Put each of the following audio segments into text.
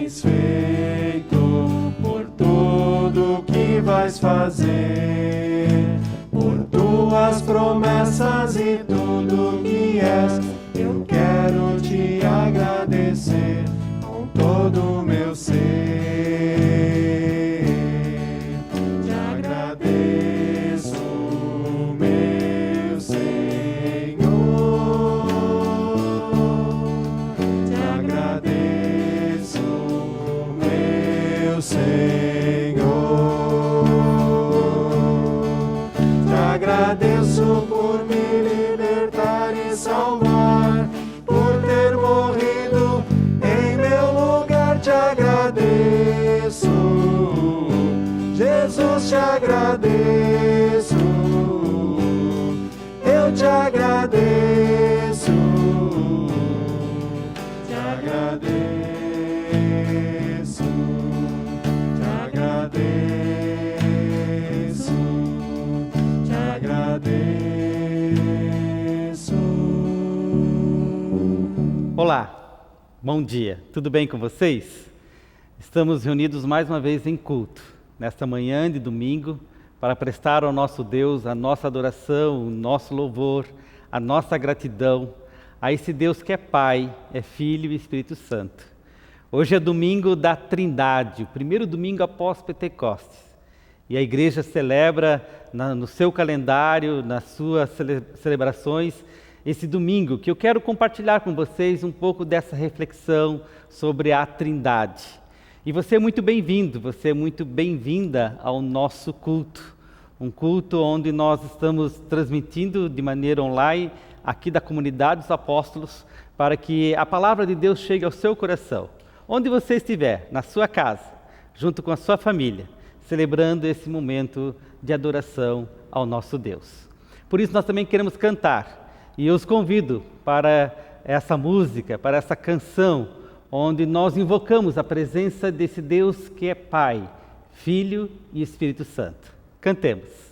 tens feito, por tudo que vais fazer, por tuas promessas e tudo que és. Eu quero te agradecer com todo o meu ser. Te agradeço, meu Senhor. Te agradeço, meu Senhor. Te agradeço por me libertar e salvar, por ter morrido em meu lugar. Te agradeço, Jesus, te agradeço. Eu te agradeço, te agradeço, te agradeço, te agradeço. Olá, bom dia, tudo bem com vocês? Estamos reunidos mais uma vez em culto, nesta manhã de domingo, para prestar ao nosso Deus a nossa adoração, o nosso louvor, a nossa gratidão a esse Deus que é Pai, é Filho e Espírito Santo. Hoje é domingo da Trindade, o primeiro domingo após Pentecostes. E a igreja celebra no seu calendário, nas suas celebrações, esse domingo, que eu quero compartilhar com vocês um pouco dessa reflexão sobre a Trindade. E você é muito bem-vindo, você é muito bem-vinda ao nosso culto. Um culto onde nós estamos transmitindo de maneira online, aqui da Comunidade dos Apóstolos, para que a palavra de Deus chegue ao seu coração. Onde você estiver, na sua casa, junto com a sua família, celebrando esse momento de adoração ao nosso Deus. Por isso nós também queremos cantar. E eu os convido para essa música, para essa canção, onde nós invocamos a presença desse Deus que é Pai, Filho e Espírito Santo. Cantemos.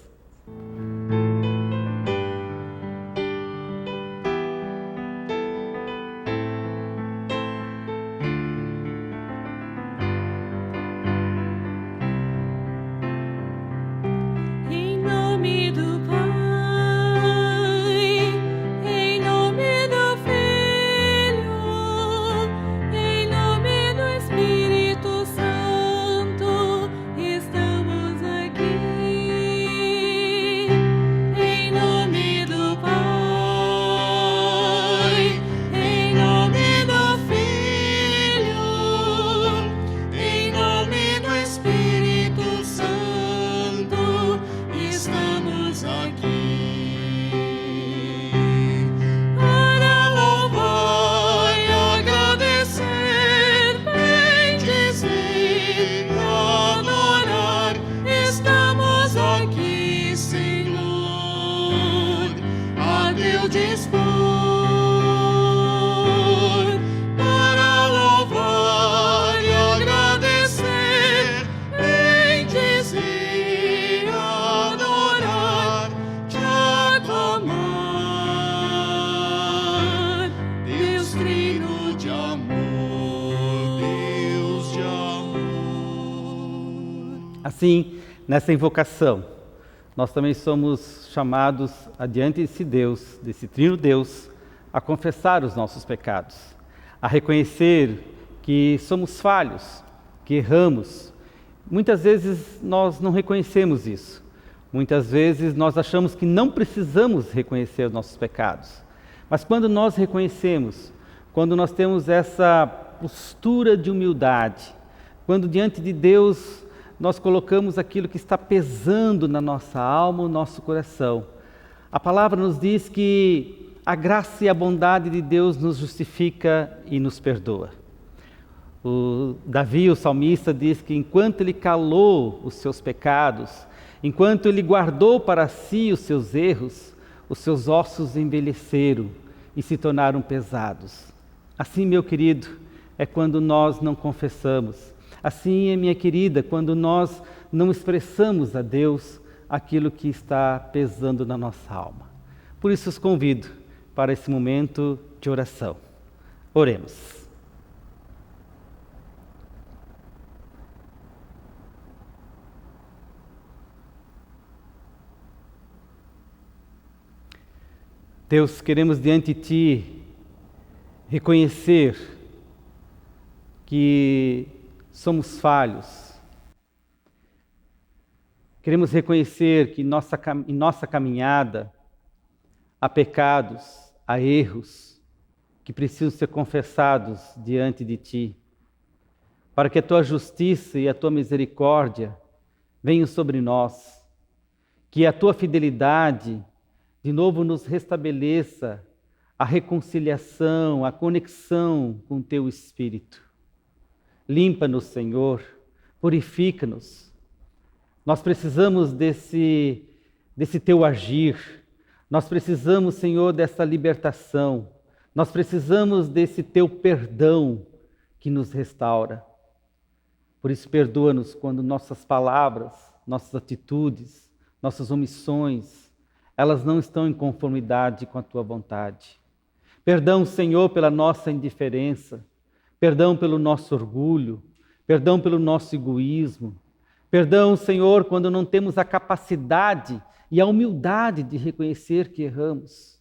Assim, nessa invocação, nós também somos chamados adiante desse Deus, desse Trino Deus, a confessar os nossos pecados, a reconhecer que somos falhos, que erramos. Muitas vezes nós não reconhecemos isso. Muitas vezes nós achamos que não precisamos reconhecer os nossos pecados. Mas quando nós reconhecemos, quando nós temos essa postura de humildade, quando diante de Deus nós colocamos aquilo que está pesando na nossa alma, no nosso coração. A palavra nos diz que a graça e a bondade de Deus nos justifica e nos perdoa. Davi, o salmista, diz que enquanto ele calou os seus pecados, enquanto ele guardou para si os seus erros, os seus ossos envelheceram e se tornaram pesados. Assim, meu querido, é quando nós não confessamos. Assim, minha querida, quando nós não expressamos a Deus aquilo que está pesando na nossa alma. Por isso os convido para esse momento de oração. Oremos. Deus, queremos diante de Ti reconhecer que somos falhos. Queremos reconhecer que em nossa caminhada há pecados, há erros que precisam ser confessados diante de Ti, para que a Tua justiça e a Tua misericórdia venham sobre nós, que a Tua fidelidade de novo nos restabeleça a reconciliação, a conexão com o Teu Espírito. Limpa-nos, Senhor, purifica-nos. Nós precisamos desse Teu agir. Nós precisamos, Senhor, dessa libertação. Nós precisamos desse Teu perdão que nos restaura. Por isso, perdoa-nos quando nossas palavras, nossas atitudes, nossas omissões, elas não estão em conformidade com a Tua vontade. Perdão, Senhor, pela nossa indiferença. Perdão pelo nosso orgulho. Perdão pelo nosso egoísmo. Perdão, Senhor, quando não temos a capacidade e a humildade de reconhecer que erramos.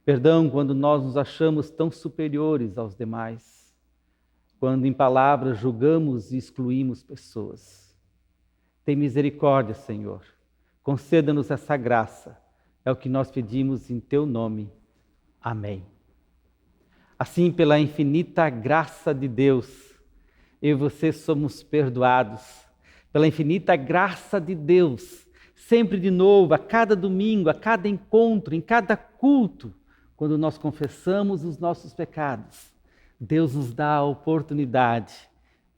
Perdão quando nós nos achamos tão superiores aos demais. Quando em palavras julgamos e excluímos pessoas. Tem misericórdia, Senhor. Conceda-nos essa graça. É o que nós pedimos em Teu nome. Amém. Assim, pela infinita graça de Deus, eu e você somos perdoados. Pela infinita graça de Deus, sempre de novo, a cada domingo, a cada encontro, em cada culto, quando nós confessamos os nossos pecados, Deus nos dá a oportunidade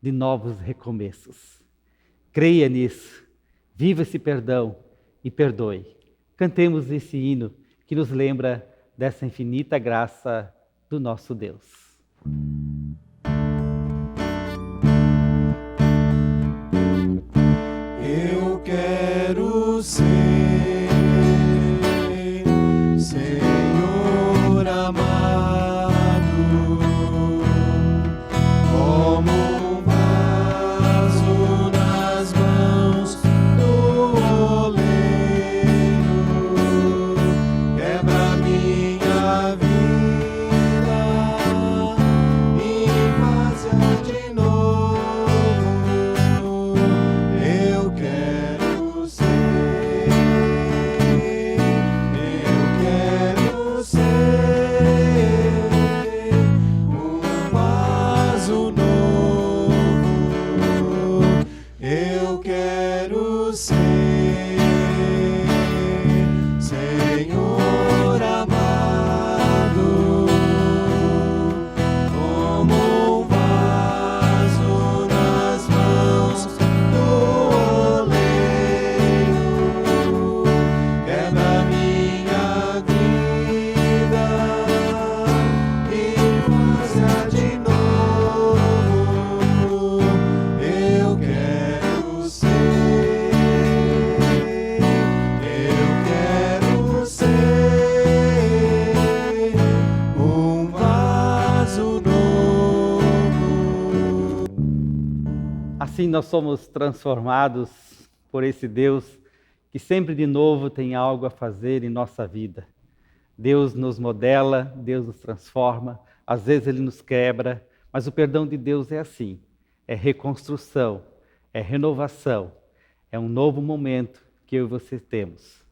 de novos recomeços. Creia nisso, viva esse perdão e perdoe. Cantemos esse hino que nos lembra dessa infinita graça do nosso Deus. Eu quero ser, Senhor amado, como um vaso nas mãos do oleiro. Quebra minha vida e faz-a de novo. Eu quero ser um vaso novo. Eu quero ser, Senhor amado, como um vaso nas mãos do oleiro. Quebra minha vida e faz-a de novo. Eu quero ser um vaso novo. Assim nós somos transformados por esse Deus que sempre de novo tem algo a fazer em nossa vida. Deus nos modela, Deus nos transforma, às vezes Ele nos quebra, mas o perdão de Deus é assim, é reconstrução, é renovação, é um novo momento que eu e você temos.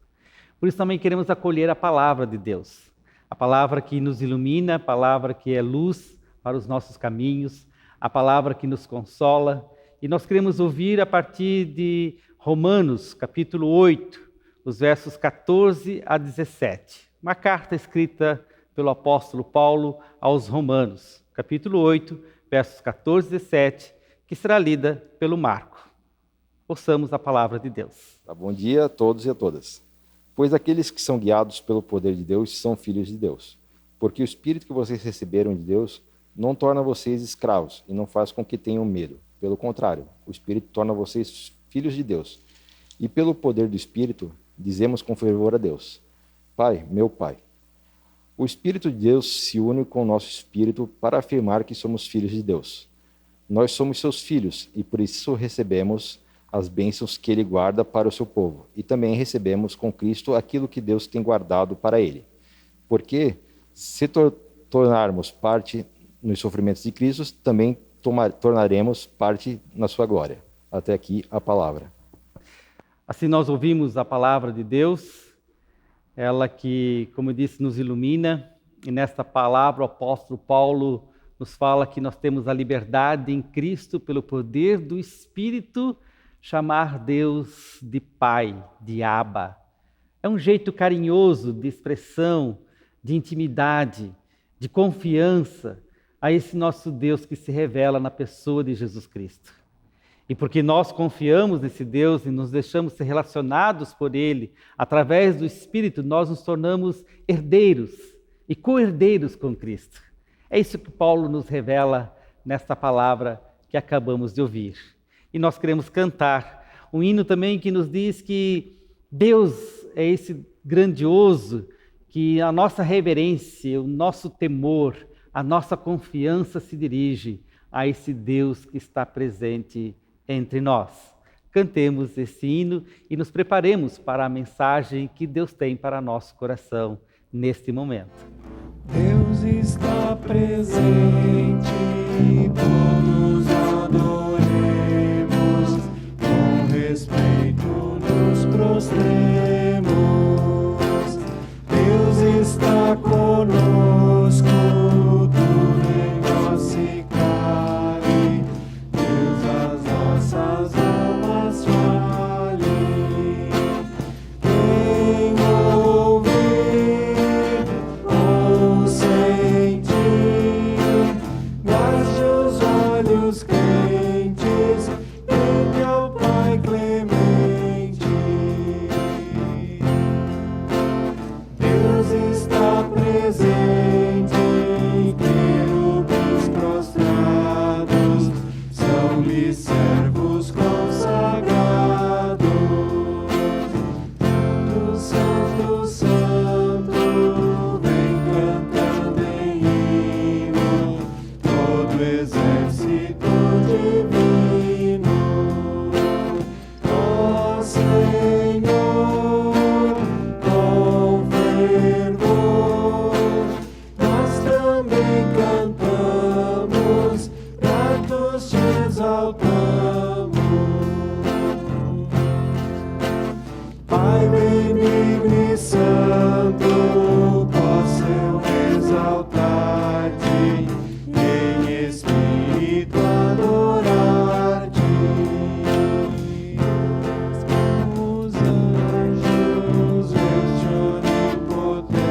Por isso também queremos acolher a palavra de Deus, a palavra que nos ilumina, a palavra que é luz para os nossos caminhos, a palavra que nos consola, e nós queremos ouvir a partir de Romanos, capítulo 8, os versos 14 a 17. Uma carta escrita pelo apóstolo Paulo aos Romanos, capítulo 8, versos 14 e 17, que será lida pelo Marco. Ouçamos a palavra de Deus. Bom dia a todos e a todas. Pois aqueles que são guiados pelo poder de Deus são filhos de Deus. Porque o Espírito que vocês receberam de Deus não torna vocês escravos e não faz com que tenham medo. Pelo contrário, o Espírito torna vocês filhos de Deus. E pelo poder do Espírito, dizemos com fervor a Deus: Pai, meu Pai. O Espírito de Deus se une com o nosso espírito para afirmar que somos filhos de Deus. Nós somos seus filhos e por isso recebemos as bênçãos que Ele guarda para o seu povo. E também recebemos com Cristo aquilo que Deus tem guardado para Ele. Porque se tornarmos parte nos sofrimentos de Cristo, também tornaremos parte na sua glória. Até aqui a palavra. Assim nós ouvimos a palavra de Deus, ela que, como eu disse, nos ilumina, e nesta palavra o apóstolo Paulo nos fala que nós temos a liberdade em Cristo pelo poder do Espírito chamar Deus de Pai, de Abba. É um jeito carinhoso de expressão, de intimidade, de confiança a esse nosso Deus que se revela na pessoa de Jesus Cristo. E porque nós confiamos nesse Deus e nos deixamos ser relacionados por Ele, através do Espírito, nós nos tornamos herdeiros e co-herdeiros com Cristo. É isso que Paulo nos revela nesta palavra que acabamos de ouvir. E nós queremos cantar um hino também que nos diz que Deus é esse grandioso, que a nossa reverência, o nosso temor, a nossa confiança se dirige a esse Deus que está presente entre nós. Cantemos esse hino e nos preparemos para a mensagem que Deus tem para nosso coração neste momento. Deus está presente, todos adoremos, com respeito nos prostremos. Deus está conosco, tudo em nós se cale, Deus as nossas almas fale. Quem ouvir ou sentir, guarde os olhos crentes, entre ao Pai clemente. Deus está presente, querubins prostrados, são-lhe servos consagrados. Santo, Santo, vem cantando em hino, todo exército divino. Ó Senhor, com fervor, nós também cantamos, gratos te exaltamos. Pai benigno e santo, posso eu exaltar-te, em espírito adorar-te. Os anjos veste onipotente,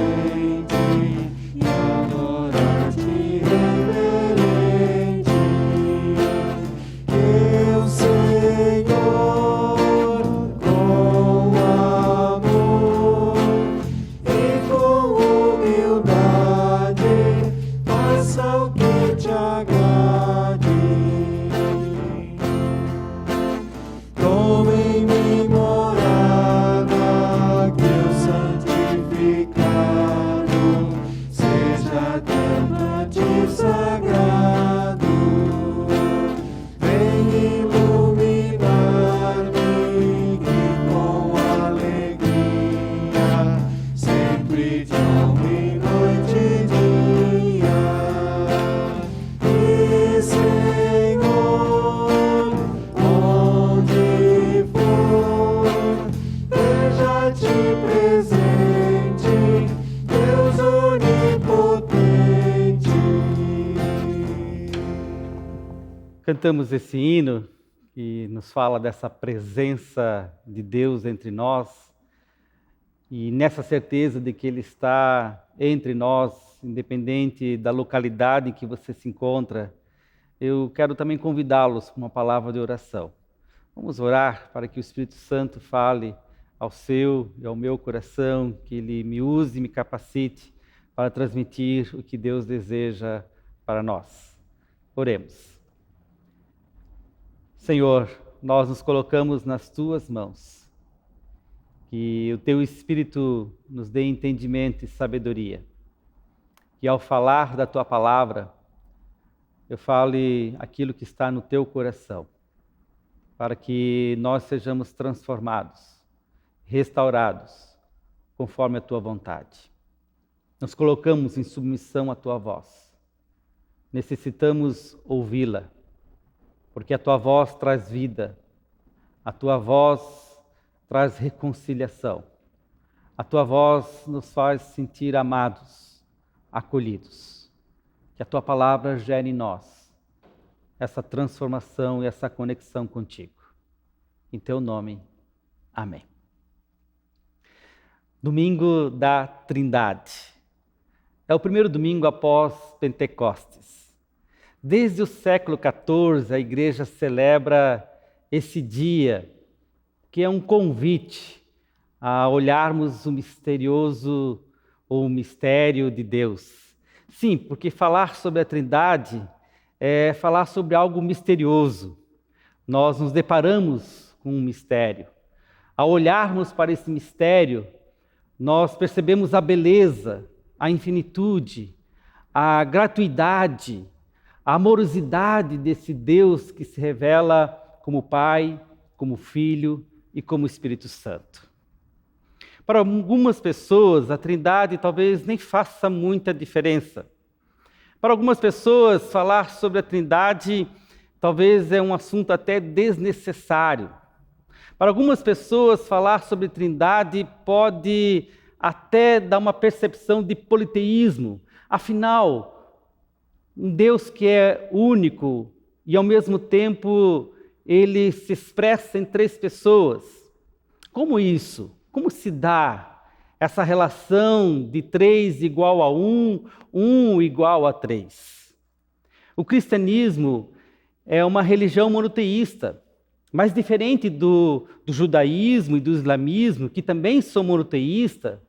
e adorar-te reverente. Que o Senhor com amor e com humildade faça o que te agrade. Toma em mim morada, que o santificado seja tanto sagrado. Vem iluminar-me, que com alegria sempre te honre noite e dia. E Senhor, onde for, veja-te presente, Deus onipotente. Cantamos esse hino que nos fala dessa presença de Deus entre nós e nessa certeza de que Ele está entre nós, independente da localidade em que você se encontra. Eu quero também convidá-los para uma palavra de oração. Vamos orar para que o Espírito Santo fale ao seu e ao meu coração, que Ele me use e me capacite para transmitir o que Deus deseja para nós. Oremos. Senhor, nós nos colocamos nas Tuas mãos. Que o Teu Espírito nos dê entendimento e sabedoria. Que ao falar da Tua palavra, eu fale aquilo que está no Teu coração, para que nós sejamos transformados, restaurados, conforme a Tua vontade. Nos colocamos em submissão à tua voz. Necessitamos ouvi-la, porque a tua voz traz vida, a tua voz traz reconciliação, a tua voz nos faz sentir amados, acolhidos. Que a tua palavra gere em nós essa transformação e essa conexão contigo. Em teu nome, amém. Domingo da Trindade. É o primeiro domingo após Pentecostes. Desde o século XIV, a igreja celebra esse dia, que é um convite a olharmos o misterioso ou o mistério de Deus. Sim, porque falar sobre a Trindade é falar sobre algo misterioso. Nós nos deparamos com um mistério. Ao olharmos para esse mistério, nós percebemos a beleza, a infinitude, a gratuidade, a amorosidade desse Deus que se revela como Pai, como Filho e como Espírito Santo. Para algumas pessoas, a Trindade talvez nem faça muita diferença. Para algumas pessoas, falar sobre a Trindade talvez é um assunto até desnecessário. Para algumas pessoas, falar sobre Trindade pode até dar uma percepção de politeísmo. Afinal, um Deus que é único e ao mesmo tempo ele se expressa em três pessoas. Como isso? Como se dá essa relação de 3 igual a 1, 1 igual a 3? O cristianismo é uma religião monoteísta, mas diferente do judaísmo e do islamismo, que também são monoteístas,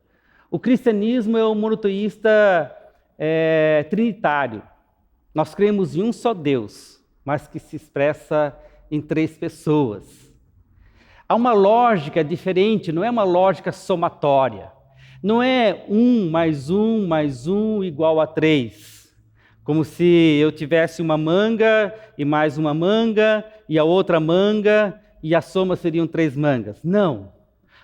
o cristianismo é um monoteísta trinitário. Nós cremos em um só Deus, mas que se expressa em 3 pessoas. Há uma lógica diferente, não é uma lógica somatória. Não é 1 mais 1 mais 1 igual a 3. Como se eu tivesse uma manga e mais uma manga e a outra manga e a soma seriam 3 mangas. Não.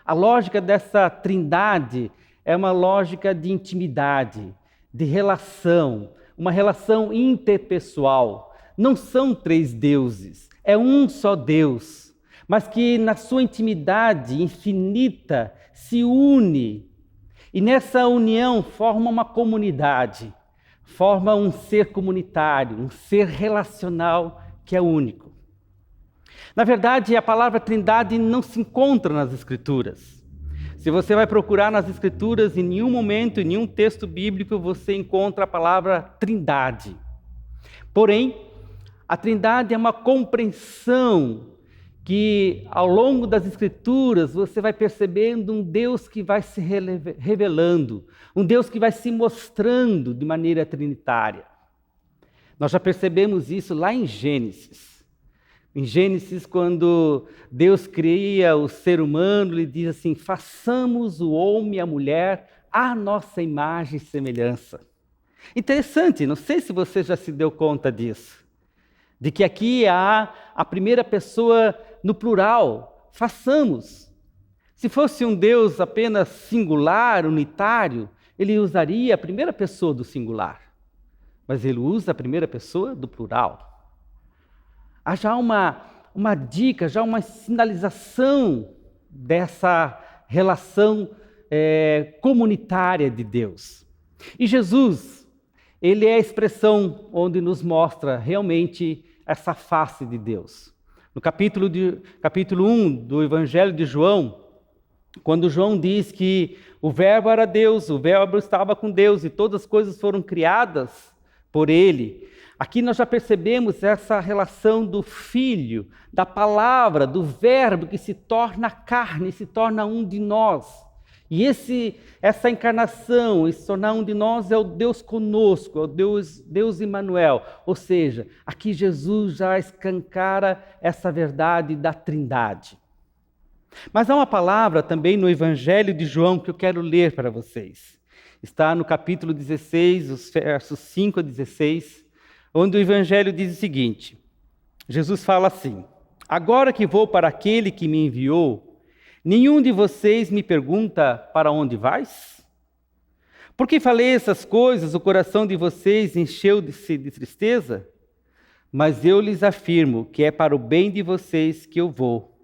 A lógica dessa trindade é uma lógica de intimidade, de relação, uma relação interpessoal. Não são 3 deuses, é um só Deus, mas que na sua intimidade infinita se une. E nessa união forma uma comunidade, forma um ser comunitário, um ser relacional que é único. Na verdade, a palavra Trindade não se encontra nas Escrituras. Se você vai procurar nas Escrituras, em nenhum momento, em nenhum texto bíblico, você encontra a palavra Trindade. Porém, a Trindade é uma compreensão que, ao longo das Escrituras, você vai percebendo um Deus que vai se revelando, um Deus que vai se mostrando de maneira trinitária. Nós já percebemos isso lá em Gênesis. Em Gênesis, quando Deus cria o ser humano, Ele diz assim: façamos o homem e a mulher à nossa imagem e semelhança. Interessante, não sei se você já se deu conta disso, de que aqui há a primeira pessoa no plural, façamos. Se fosse um Deus apenas singular, unitário, Ele usaria a primeira pessoa do singular, mas Ele usa a primeira pessoa do plural. Há já uma dica, já uma sinalização dessa relação comunitária de Deus. E Jesus, Ele é a expressão onde nos mostra realmente essa face de Deus. No capítulo 1 do Evangelho de João, quando João diz que o Verbo era Deus, o Verbo estava com Deus e todas as coisas foram criadas por Ele. Aqui nós já percebemos essa relação do Filho, da palavra, do Verbo que se torna carne, se torna um de nós. E essa encarnação, esse tornar um de nós é o Deus conosco, é o Deus Emmanuel. Ou seja, aqui Jesus já escancara essa verdade da Trindade. Mas há uma palavra também no Evangelho de João que eu quero ler para vocês. Está no capítulo 16, os versos 5 a 16, onde o Evangelho diz o seguinte: Jesus fala assim: agora que vou para aquele que me enviou, nenhum de vocês me pergunta para onde vais? Porque falei essas coisas, o coração de vocês encheu-se de tristeza? Mas eu lhes afirmo que é para o bem de vocês que eu vou.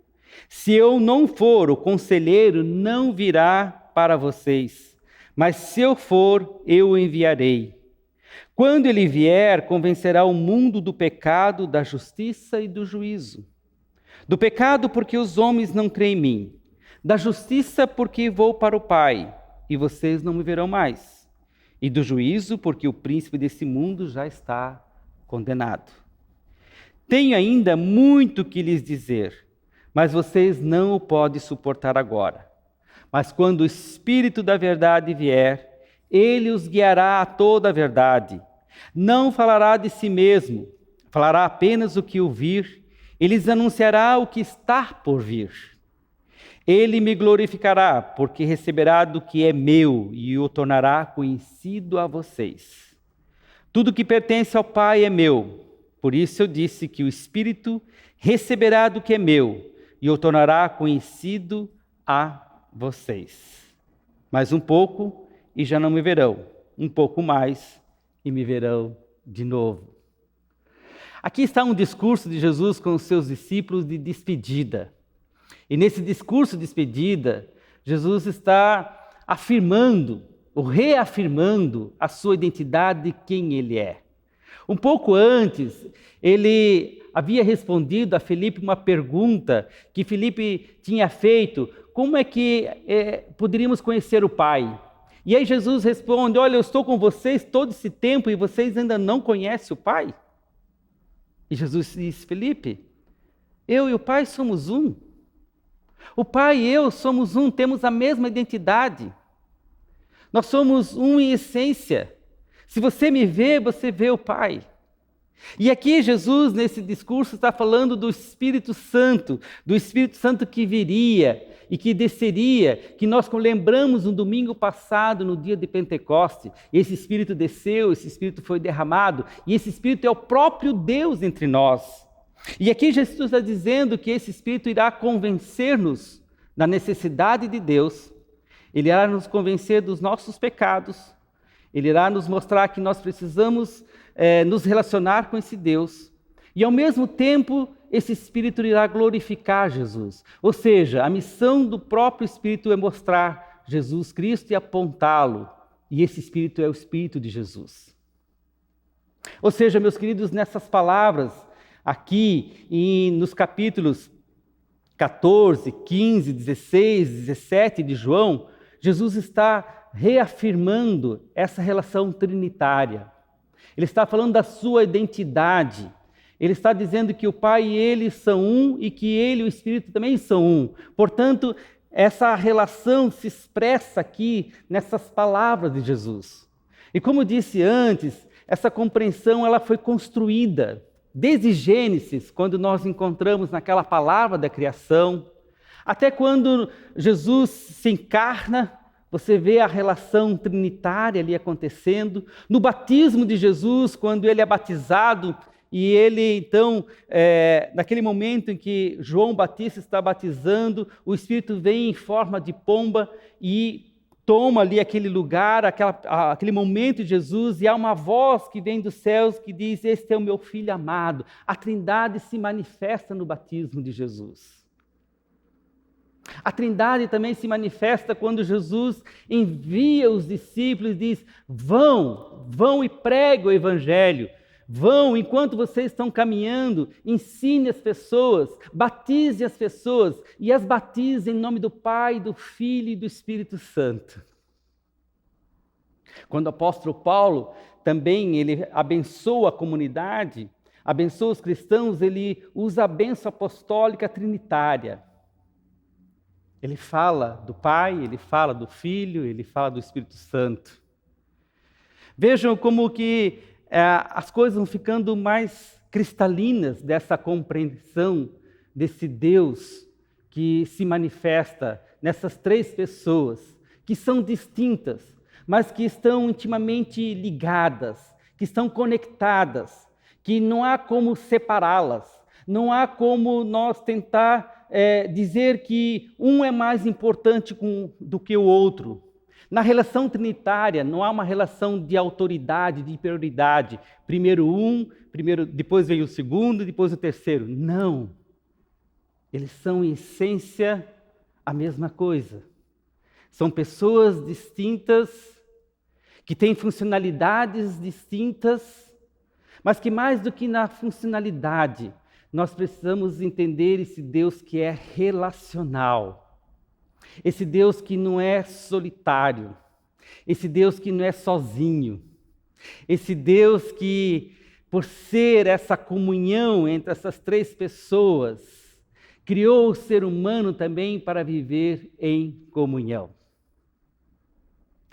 Se eu não for, o conselheiro não virá para vocês, mas se eu for, eu o enviarei. Quando ele vier, convencerá o mundo do pecado, da justiça e do juízo. Do pecado, porque os homens não creem em mim. Da justiça, porque vou para o Pai, e vocês não me verão mais. E do juízo, porque o príncipe desse mundo já está condenado. Tenho ainda muito que lhes dizer, mas vocês não o podem suportar agora. Mas quando o Espírito da verdade vier, ele os guiará a toda a verdade. Não falará de si mesmo, falará apenas o que ouvir, e lhes anunciará o que está por vir. Ele me glorificará, porque receberá do que é meu e o tornará conhecido a vocês. Tudo que pertence ao Pai é meu. Por isso eu disse que o Espírito receberá do que é meu e o tornará conhecido a vocês. Mais um pouco e já não me verão. Um pouco mais e me verão de novo. Aqui está um discurso de Jesus com os seus discípulos de despedida. E nesse discurso de despedida, Jesus está afirmando, ou reafirmando a sua identidade de quem ele é. Um pouco antes, ele havia respondido a Filipe uma pergunta que Filipe tinha feito: como é que poderíamos conhecer o Pai? E aí Jesus responde: olha, eu estou com vocês todo esse tempo e vocês ainda não conhecem o Pai? E Jesus disse: Filipe, eu e o Pai somos um. O Pai e eu somos um, temos a mesma identidade. Nós somos um em essência. Se você me vê, você vê o Pai. E aqui Jesus, nesse discurso, está falando do Espírito Santo que viria e que desceria, que nós lembramos no domingo passado, no dia de Pentecoste. Esse Espírito desceu, esse Espírito foi derramado, e esse Espírito é o próprio Deus entre nós. E aqui Jesus está dizendo que esse Espírito irá convencer-nos da necessidade de Deus, ele irá nos convencer dos nossos pecados, ele irá nos mostrar que nós precisamos nos relacionar com esse Deus. E ao mesmo tempo, esse Espírito irá glorificar Jesus. Ou seja, a missão do próprio Espírito é mostrar Jesus Cristo e apontá-lo. E esse Espírito é o Espírito de Jesus. Ou seja, meus queridos, nessas palavras, aqui nos capítulos 14, 15, 16, 17 de João, Jesus está reafirmando essa relação trinitária. Ele está falando da sua identidade. Ele está dizendo que o Pai e ele são um e que ele e o Espírito também são um. Portanto, essa relação se expressa aqui nessas palavras de Jesus. E como disse antes, essa compreensão ela foi construída desde Gênesis, quando nós encontramos naquela palavra da criação, até quando Jesus se encarna. Você vê a relação trinitária ali acontecendo. No batismo de Jesus, quando ele é batizado, e ele então, naquele momento em que João Batista está batizando, o Espírito vem em forma de pomba e toma ali aquele lugar, aquele momento de Jesus, e há uma voz que vem dos céus que diz: este é o meu Filho amado. A Trindade se manifesta no batismo de Jesus. A Trindade também se manifesta quando Jesus envia os discípulos e diz: vão e preguem o Evangelho. Vão, enquanto vocês estão caminhando, ensine as pessoas, batize as pessoas e as batize em nome do Pai, do Filho e do Espírito Santo. Quando o apóstolo Paulo também ele abençoa a comunidade, abençoa os cristãos, ele usa a bênção apostólica trinitária. Ele fala do Pai, ele fala do Filho, ele fala do Espírito Santo. Vejam como que as coisas vão ficando mais cristalinas dessa compreensão desse Deus que se manifesta nessas três pessoas, que são distintas, mas que estão intimamente ligadas, que estão conectadas, que não há como separá-las, não há como nós tentar dizer que um é mais importante do que o outro. Na relação trinitária, não há uma relação de autoridade, de prioridade. Primeiro depois vem o segundo, depois o terceiro. Não. Eles são, em essência, a mesma coisa. São pessoas distintas, que têm funcionalidades distintas, mas que mais do que na funcionalidade, nós precisamos entender esse Deus que é relacional. Esse Deus que não é solitário, esse Deus que não é sozinho, esse Deus que, por ser essa comunhão entre essas três pessoas, criou o ser humano também para viver em comunhão.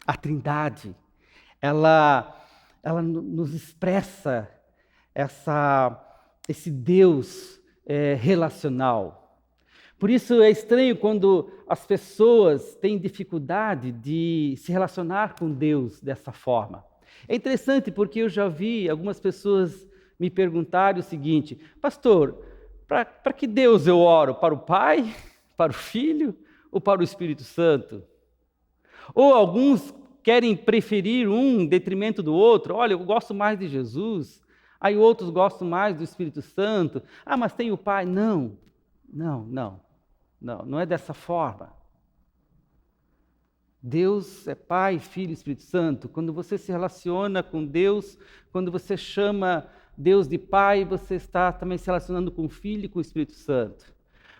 A Trindade, ela nos expressa esse Deus relacional. Por isso é estranho quando as pessoas têm dificuldade de se relacionar com Deus dessa forma. É interessante porque eu já vi algumas pessoas me perguntarem o seguinte: pastor, para que Deus eu oro? Para o Pai, para o Filho ou para o Espírito Santo? Ou alguns querem preferir um em detrimento do outro. Olha, eu gosto mais de Jesus, aí outros gostam mais do Espírito Santo. Ah, mas tem o Pai. Não é dessa forma. Deus é Pai, Filho e Espírito Santo. Quando você se relaciona com Deus, quando você chama Deus de Pai, você está também se relacionando com o Filho e com o Espírito Santo.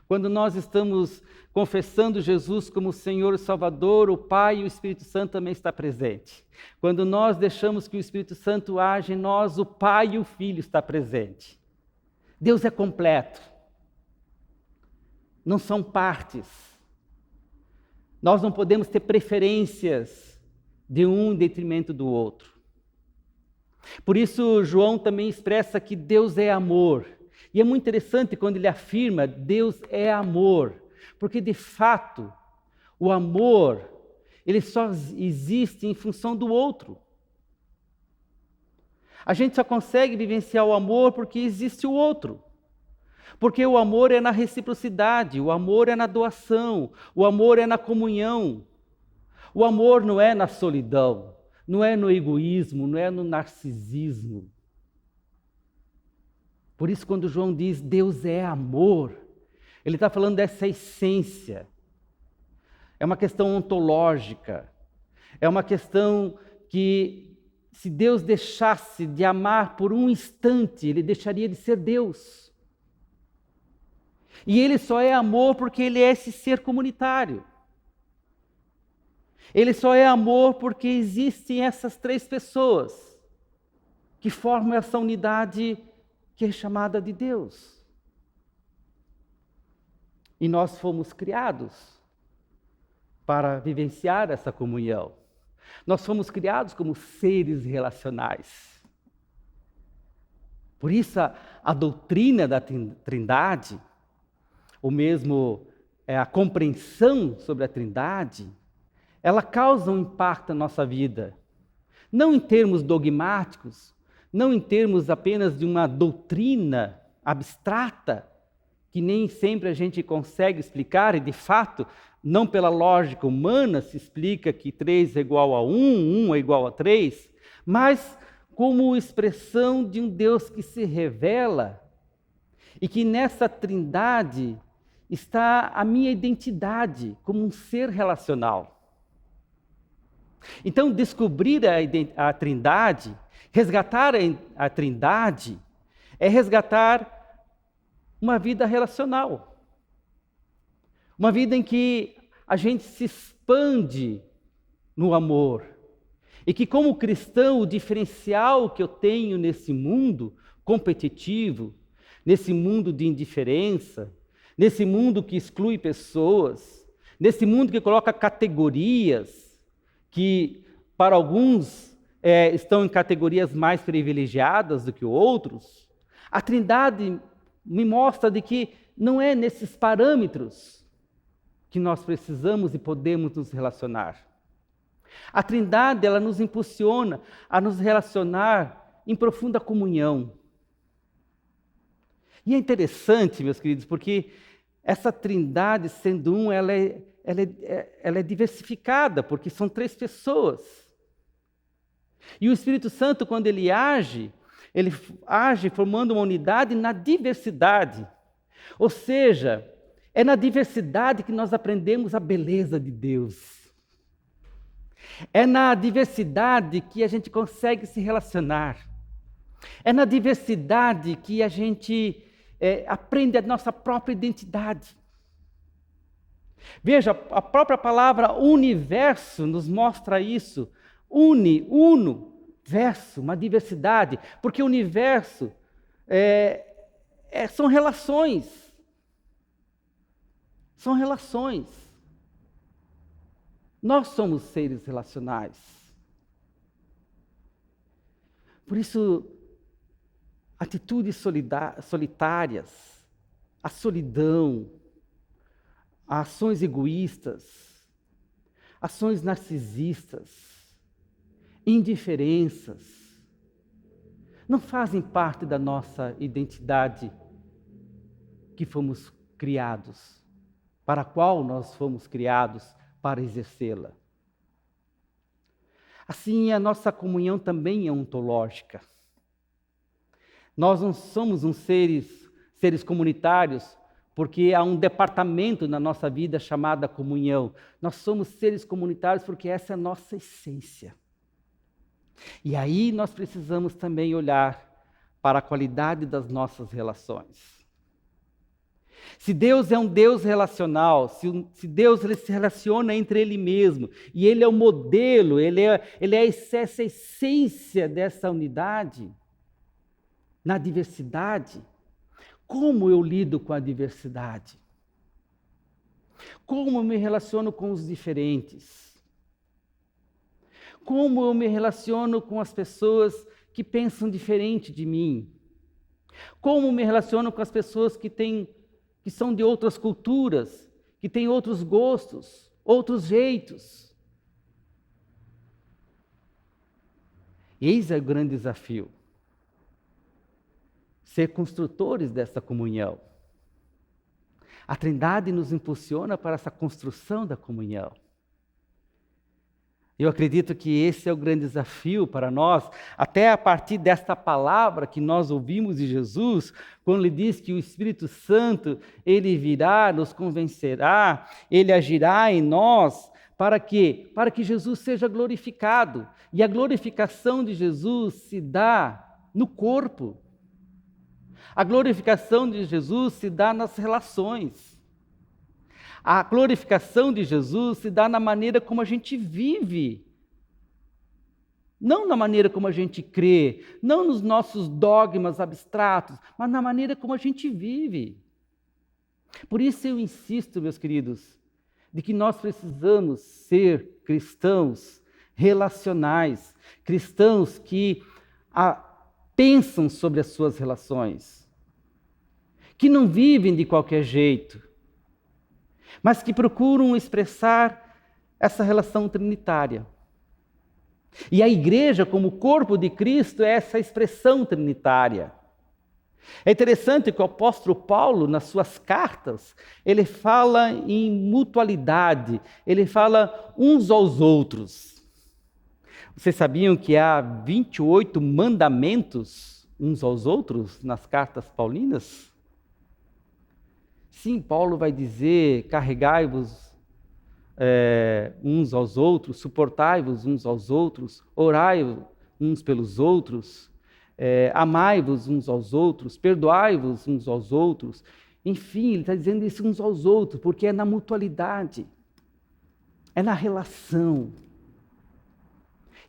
Quando nós estamos confessando Jesus como Senhor e Salvador, o Pai e o Espírito Santo também está presente. Quando nós deixamos que o Espírito Santo age em nós, o Pai e o Filho está presente. Deus é completo. Não são partes. Nós não podemos ter preferências de um em detrimento do outro. Por isso, João também expressa que Deus é amor. E é muito interessante quando ele afirma Deus é amor, porque de fato, o amor, ele só existe em função do outro. A gente só consegue vivenciar o amor porque existe o outro. Porque o amor é na reciprocidade, o amor é na doação, o amor é na comunhão. O amor não é na solidão, não é no egoísmo, não é no narcisismo. Por isso, quando João diz Deus é amor, ele está falando dessa essência. É uma questão ontológica. É uma questão que, se Deus deixasse de amar por um instante, ele deixaria de ser Deus. E ele só é amor porque ele é esse ser comunitário. Ele só é amor porque existem essas três pessoas que formam essa unidade que é chamada de Deus. E nós fomos criados para vivenciar essa comunhão. Nós fomos criados como seres relacionais. Por isso a doutrina da Trindade, ou mesmo a compreensão sobre a Trindade, ela causa um impacto na nossa vida. Não em termos dogmáticos, não em termos apenas de uma doutrina abstrata, que nem sempre a gente consegue explicar, e de fato, não pela lógica humana se explica que 3 é igual a 1, 1 é igual a 3, mas como expressão de um Deus que se revela, e que nessa Trindade está a minha identidade como um ser relacional. Então, descobrir a Trindade, resgatar a Trindade, é resgatar uma vida relacional. Uma vida em que a gente se expande no amor. E que, como cristão, o diferencial que eu tenho nesse mundo competitivo, nesse mundo de indiferença, nesse mundo que exclui pessoas, nesse mundo que coloca categorias, que para alguns estão em categorias mais privilegiadas do que outros, a Trindade me mostra de que não é nesses parâmetros que nós precisamos e podemos nos relacionar. A Trindade, ela nos impulsiona a nos relacionar em profunda comunhão. E é interessante, meus queridos, porque essa Trindade, sendo um, ela ela é diversificada, porque são 3 pessoas. E o Espírito Santo, quando ele age formando uma unidade na diversidade. Ou seja, é na diversidade que nós aprendemos a beleza de Deus. É na diversidade que a gente consegue se relacionar. É na diversidade que a gente aprende a nossa própria identidade. Veja, a própria palavra universo nos mostra isso. Uno, verso, uma diversidade. Porque o universo são relações. São relações. Nós somos seres relacionais. Por isso, atitudes solitárias, a solidão, ações egoístas, ações narcisistas, indiferenças, não fazem parte da nossa identidade que fomos criados, para a qual nós fomos criados para exercê-la. Assim, a nossa comunhão também é ontológica. Nós não somos seres comunitários porque há um departamento na nossa vida chamado comunhão. Nós somos seres comunitários porque essa é a nossa essência. E aí nós precisamos também olhar para a qualidade das nossas relações. Se Deus é um Deus relacional, se Deus ele se relaciona entre Ele mesmo, e Ele é o modelo, Ele é essa essência dessa unidade, na diversidade, como eu lido com a diversidade? Como eu me relaciono com os diferentes? Como eu me relaciono com as pessoas que pensam diferente de mim? Como eu me relaciono com as pessoas que são de outras culturas, que têm outros gostos, outros jeitos? Eis é o grande desafio. Ser construtores dessa comunhão. A Trindade nos impulsiona para essa construção da comunhão. Eu acredito que esse é o grande desafio para nós, até a partir desta palavra que nós ouvimos de Jesus, quando ele diz que o Espírito Santo, ele virá, nos convencerá, ele agirá em nós, para quê? Para que Jesus seja glorificado. E a glorificação de Jesus se dá no corpo. A glorificação de Jesus se dá nas relações. A glorificação de Jesus se dá na maneira como a gente vive. Não na maneira como a gente crê, não nos nossos dogmas abstratos, mas na maneira como a gente vive. Por isso eu insisto, meus queridos, de que nós precisamos ser cristãos relacionais, cristãos que pensam sobre as suas relações, que não vivem de qualquer jeito, mas que procuram expressar essa relação trinitária. E a igreja, como corpo de Cristo, é essa expressão trinitária. É interessante que o apóstolo Paulo, nas suas cartas, ele fala em mutualidade, ele fala uns aos outros. Vocês sabiam que há 28 mandamentos uns aos outros nas cartas paulinas? Sim, Paulo vai dizer, carregai-vos uns aos outros, suportai-vos uns aos outros, orai uns pelos outros, amai-vos uns aos outros, perdoai-vos uns aos outros. Enfim, ele está dizendo isso uns aos outros, porque é na mutualidade, é na relação.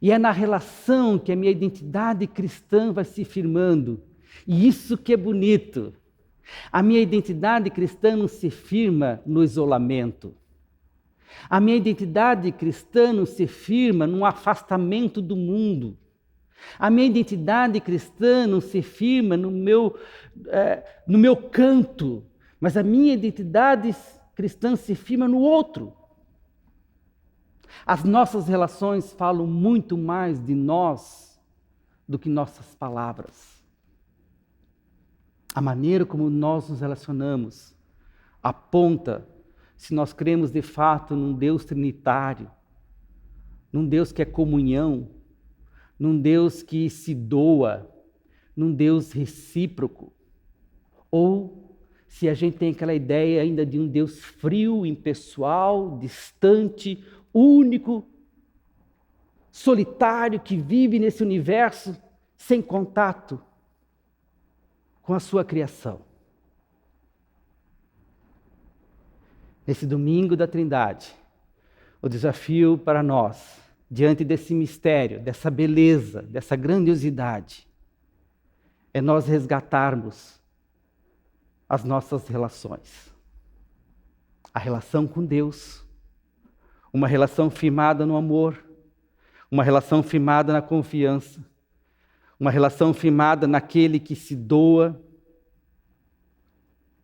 E é na relação que a minha identidade cristã vai se firmando. E isso que é bonito. A minha identidade cristã não se firma no isolamento. A minha identidade cristã não se firma num afastamento do mundo. A minha identidade cristã não se firma no meu canto, mas a minha identidade cristã se firma no outro. As nossas relações falam muito mais de nós do que nossas palavras. A maneira como nós nos relacionamos aponta se nós cremos de fato num Deus trinitário, num Deus que é comunhão, num Deus que se doa, num Deus recíproco, ou se a gente tem aquela ideia ainda de um Deus frio, impessoal, distante, único, solitário, que vive nesse universo sem contato com a sua criação. Nesse domingo da Trindade, o desafio para nós, diante desse mistério, dessa beleza, dessa grandiosidade, é nós resgatarmos as nossas relações. A relação com Deus, uma relação firmada no amor, uma relação firmada na confiança, uma relação firmada naquele que se doa,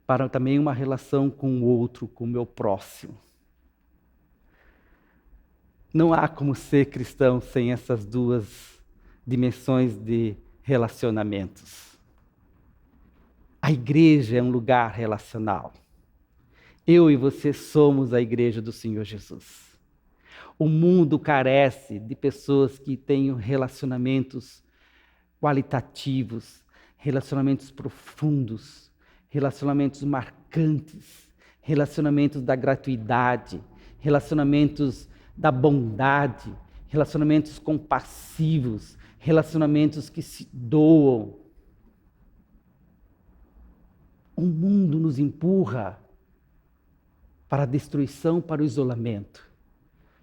para também uma relação com o outro, com o meu próximo. Não há como ser cristão sem essas duas dimensões de relacionamentos. A igreja é um lugar relacional. Eu e você somos a igreja do Senhor Jesus. O mundo carece de pessoas que tenham relacionamentos qualitativos, relacionamentos profundos, relacionamentos marcantes, relacionamentos da gratuidade, relacionamentos da bondade, relacionamentos compassivos, relacionamentos que se doam. O mundo nos empurra para a destruição, para o isolamento,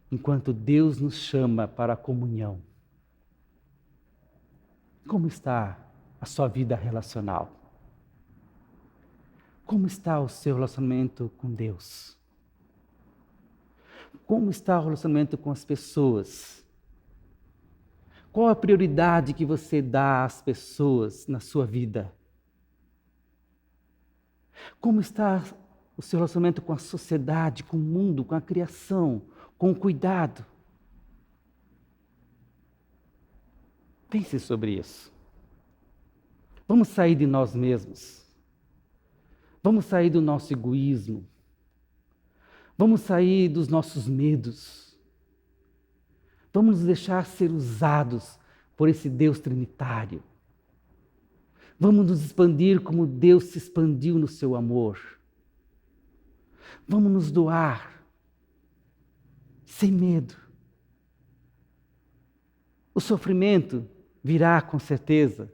enquanto Deus nos chama para a comunhão. Como está a sua vida relacional? Como está o seu relacionamento com Deus? Como está o relacionamento com as pessoas? Qual a prioridade que você dá às pessoas na sua vida? Como está o seu relacionamento com a sociedade, com o mundo, com a criação, com o cuidado? Pense sobre isso. Vamos sair de nós mesmos. Vamos sair do nosso egoísmo. Vamos sair dos nossos medos. Vamos nos deixar ser usados por esse Deus trinitário. Vamos nos expandir como Deus se expandiu no seu amor. Vamos nos doar sem medo. O sofrimento virá com certeza.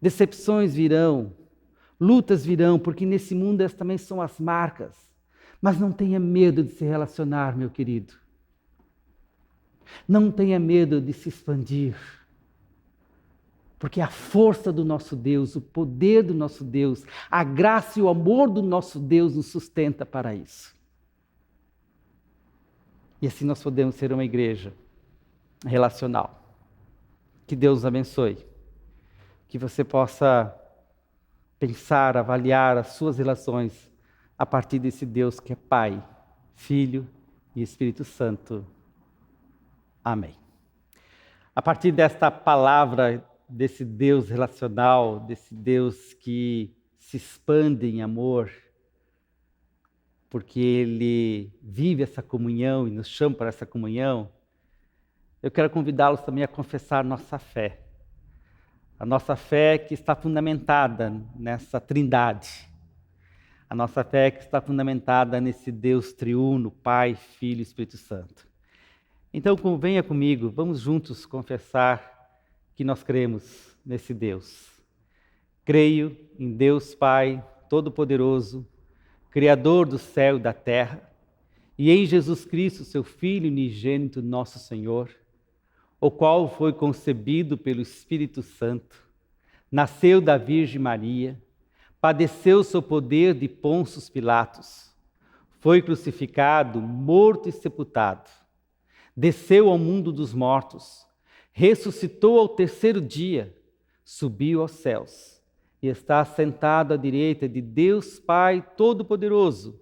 Decepções virão. Lutas virão, porque nesse mundo essas também são as marcas. Mas não tenha medo de se relacionar, meu querido. Não tenha medo de se expandir. Porque a força do nosso Deus, o poder do nosso Deus, a graça e o amor do nosso Deus nos sustenta para isso. E assim nós podemos ser uma igreja relacional. Que Deus abençoe. Que você possa pensar, avaliar as suas relações a partir desse Deus que é Pai, Filho e Espírito Santo. Amém. A partir desta palavra, desse Deus relacional, desse Deus que se expande em amor, porque Ele vive essa comunhão e nos chama para essa comunhão, eu quero convidá-los também a confessar nossa fé. A nossa fé que está fundamentada nessa trindade. A nossa fé que está fundamentada nesse Deus triuno, Pai, Filho e Espírito Santo. Então, venha comigo, vamos juntos confessar que nós cremos nesse Deus. Creio em Deus Pai Todo-Poderoso, Criador do céu e da terra, e em Jesus Cristo, seu Filho unigênito, nosso Senhor, o qual foi concebido pelo Espírito Santo, nasceu da Virgem Maria, padeceu sob o poder de Pôncio Pilatos, foi crucificado, morto e sepultado, desceu ao mundo dos mortos, ressuscitou ao terceiro dia, subiu aos céus e está sentado à direita de Deus Pai Todo-Poderoso,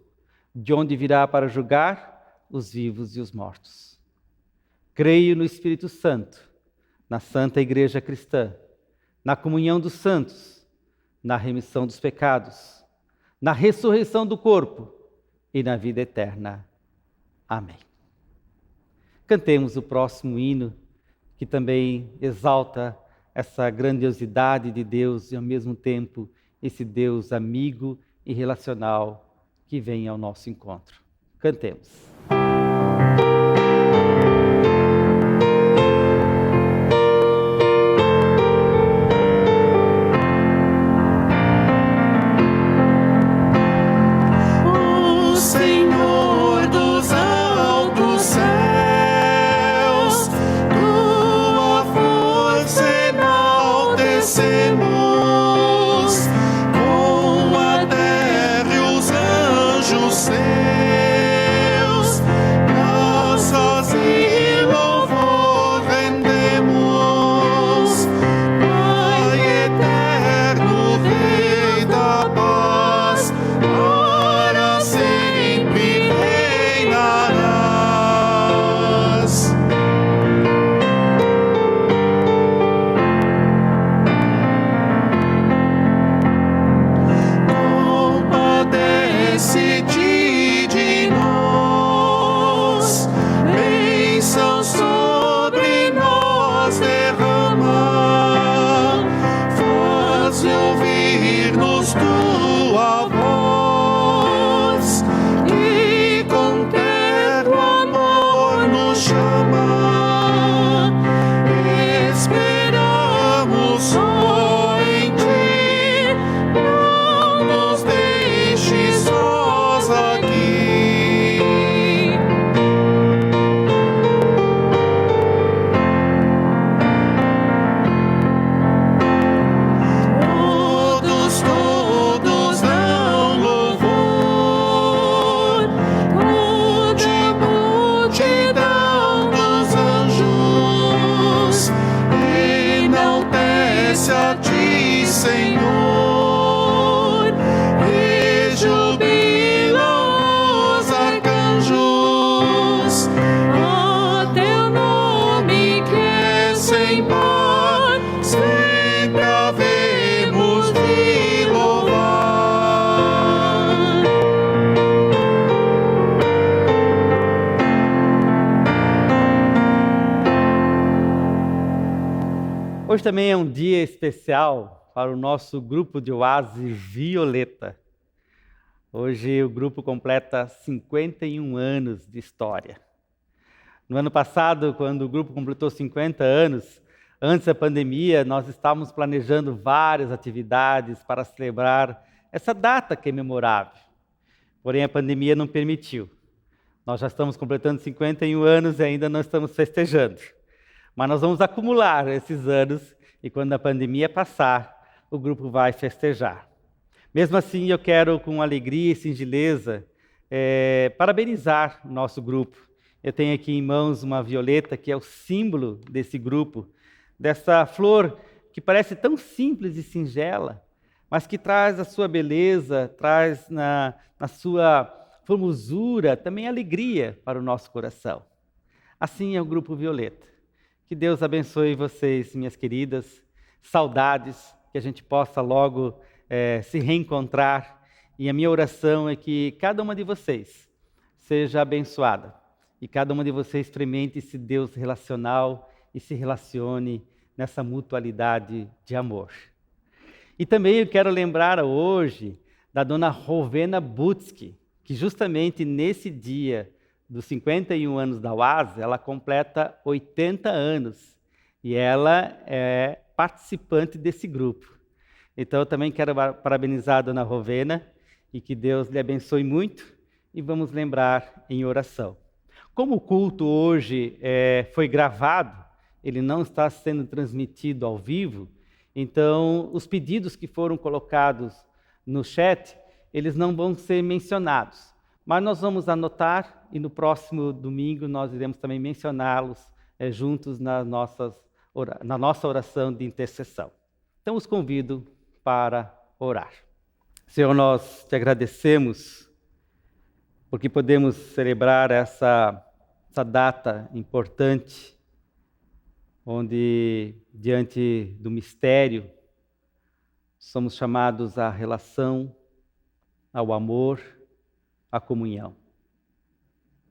de onde virá para julgar os vivos e os mortos. Creio no Espírito Santo, na Santa Igreja Cristã, na comunhão dos santos, na remissão dos pecados, na ressurreição do corpo e na vida eterna. Amém. Cantemos o próximo hino, que também exalta essa grandiosidade de Deus e, ao mesmo tempo, esse Deus amigo e relacional que vem ao nosso encontro. Cantemos. O Senhor dos altos céus, tua força enaltecemos, com a terra e os anjos seus, graças e louvor rendemos, Pai eterno, Rei da paz, para sempre reinarás. Compadece-te de nós, bênção sobre nós derrama, faz ouvir-nos tua voz, e com terno amor nos chama. Esperamos só em ti, não nos deixes sós aqui. Todos dão louvor, multidão dos anjos, enaltece a ti, Senhor, e jubilam os arcanjos, a teu nome que é sem par, sempre havemos de louvar. Hoje também é um dia especial para o nosso grupo de Oásis Violeta. Hoje o grupo completa 51 anos de história. No ano passado, quando o grupo completou 50 anos, antes da pandemia, nós estávamos planejando várias atividades para celebrar essa data que é memorável. Porém, a pandemia não permitiu. Nós já estamos completando 51 anos e ainda não estamos festejando. Mas nós vamos acumular esses anos e quando a pandemia passar, o grupo vai festejar. Mesmo assim, eu quero, com alegria e singeleza, parabenizar o nosso grupo. Eu tenho aqui em mãos uma violeta que é o símbolo desse grupo, dessa flor que parece tão simples e singela, mas que traz a sua beleza, traz na sua formosura também alegria para o nosso coração. Assim é o Grupo Violeta. Que Deus abençoe vocês, minhas queridas. Saudades, que a gente possa logo se reencontrar. E a minha oração é que cada uma de vocês seja abençoada. E cada uma de vocês experimente esse Deus relacional e se relacione nessa mutualidade de amor. E também eu quero lembrar hoje da dona Rovena Butsky, que justamente nesse dia dos 51 anos da Oásis, ela completa 80 anos. E ela é participante desse grupo. Então eu também quero parabenizar a dona Rovena e que Deus lhe abençoe muito. E vamos lembrar em oração. Como o culto hoje foi gravado, ele não está sendo transmitido ao vivo, então os pedidos que foram colocados no chat, eles não vão ser mencionados. Mas nós vamos anotar e no próximo domingo nós iremos também mencioná-los juntos na nossa oração de intercessão. Então os convido para orar. Senhor, nós te agradecemos porque podemos celebrar essa data importante, onde diante do mistério somos chamados à relação, ao amor, a comunhão.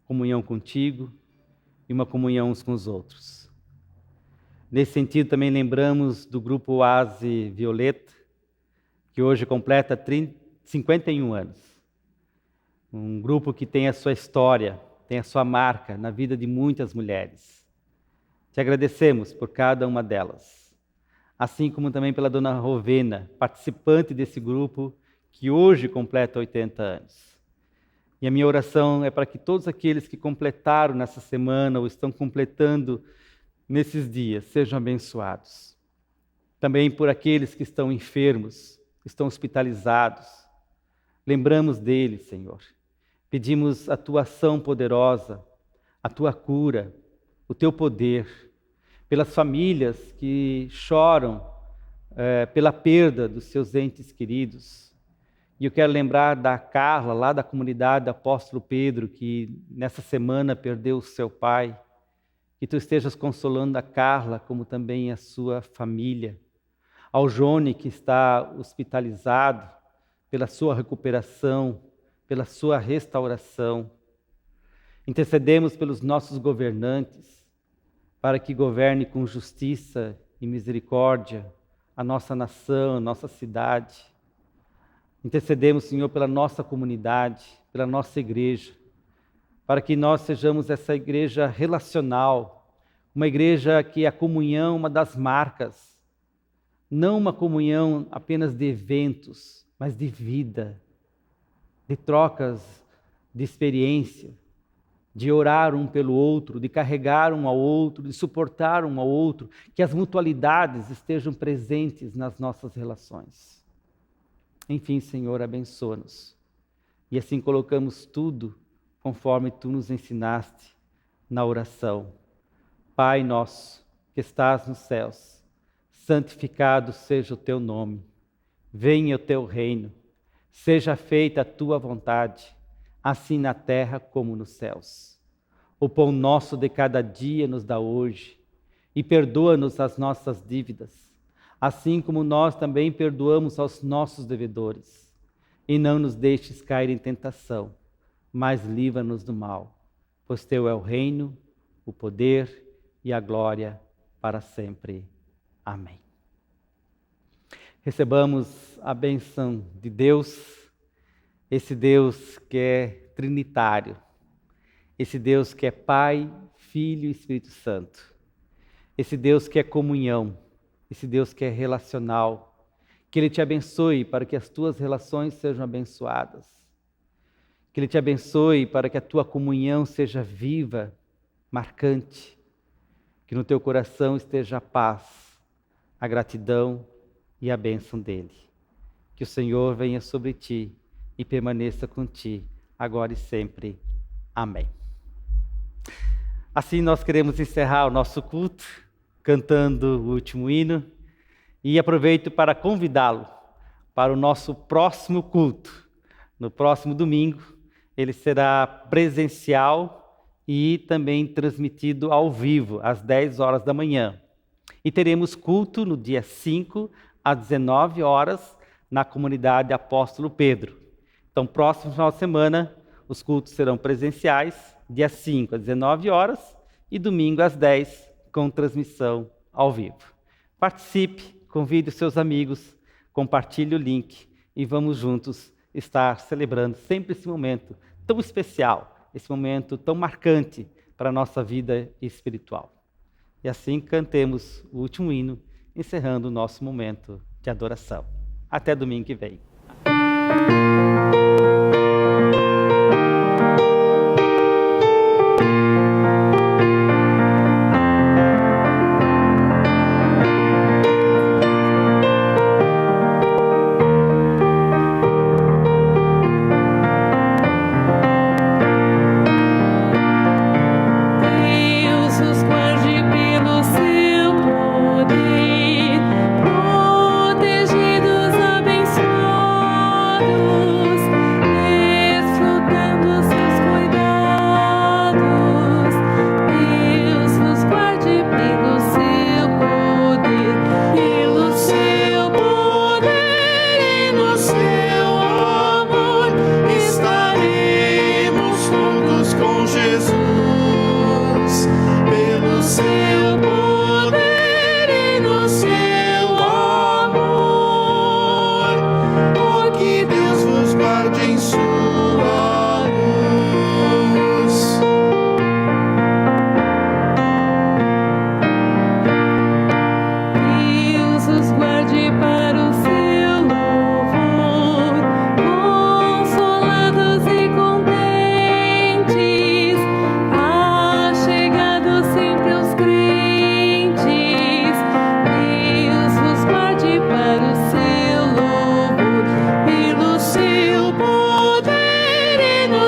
Comunhão contigo e uma comunhão uns com os outros. Nesse sentido, também lembramos do grupo Oase Violeta, que hoje completa 51 anos. Um grupo que tem a sua história, tem a sua marca na vida de muitas mulheres. Te agradecemos por cada uma delas. Assim como também pela dona Rovena, participante desse grupo, que hoje completa 80 anos. E a minha oração é para que todos aqueles que completaram nessa semana ou estão completando nesses dias sejam abençoados. Também por aqueles que estão enfermos, estão hospitalizados. Lembramos deles, Senhor. Pedimos a tua ação poderosa, a tua cura, o teu poder, pelas famílias que choram pela perda dos seus entes queridos. E eu quero lembrar da Carla, lá da comunidade do Apóstolo Pedro, que nessa semana perdeu o seu pai. Que tu estejas consolando a Carla, como também a sua família. Ao Jone, que está hospitalizado, pela sua recuperação, pela sua restauração. Intercedemos pelos nossos governantes, para que governe com justiça e misericórdia a nossa nação, a nossa cidade. Intercedemos, Senhor, pela nossa comunidade, pela nossa igreja, para que nós sejamos essa igreja relacional, uma igreja que a comunhão é uma das marcas, não uma comunhão apenas de eventos, mas de vida, de trocas de experiência, de orar um pelo outro, de carregar um ao outro, de suportar um ao outro, que as mutualidades estejam presentes nas nossas relações. Enfim, Senhor, abençoa-nos. E assim colocamos tudo conforme Tu nos ensinaste na oração. Pai nosso, que estás nos céus, santificado seja o Teu nome. Venha o Teu reino. Seja feita a Tua vontade, assim na terra como nos céus. O pão nosso de cada dia nos dá hoje, e perdoa-nos as nossas dívidas, assim como nós também perdoamos aos nossos devedores. E não nos deixes cair em tentação, mas livra-nos do mal, pois Teu é o reino, o poder e a glória para sempre. Amém. Recebamos a bênção de Deus, esse Deus que é trinitário, esse Deus que é Pai, Filho e Espírito Santo, esse Deus que é comunhão, esse Deus que é relacional, que Ele te abençoe para que as tuas relações sejam abençoadas, que Ele te abençoe para que a tua comunhão seja viva, marcante, que no teu coração esteja a paz, a gratidão e a bênção dEle. Que o Senhor venha sobre ti e permaneça com ti, agora e sempre. Amém. Assim nós queremos encerrar o nosso culto, cantando o último hino, e aproveito para convidá-lo para o nosso próximo culto. No próximo domingo, ele será presencial e também transmitido ao vivo, às 10 horas da manhã. E teremos culto no dia 5, às 19 horas, na comunidade Apóstolo Pedro. Então, próximo final de semana, os cultos serão presenciais, dia 5 às 19 horas e domingo às 10, com transmissão ao vivo. Participe, convide os seus amigos, compartilhe o link e vamos juntos estar celebrando sempre esse momento tão especial, esse momento tão marcante para a nossa vida espiritual. E assim cantemos o último hino, encerrando o nosso momento de adoração. Até domingo que vem. Protegidos, abençoados.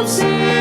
céu.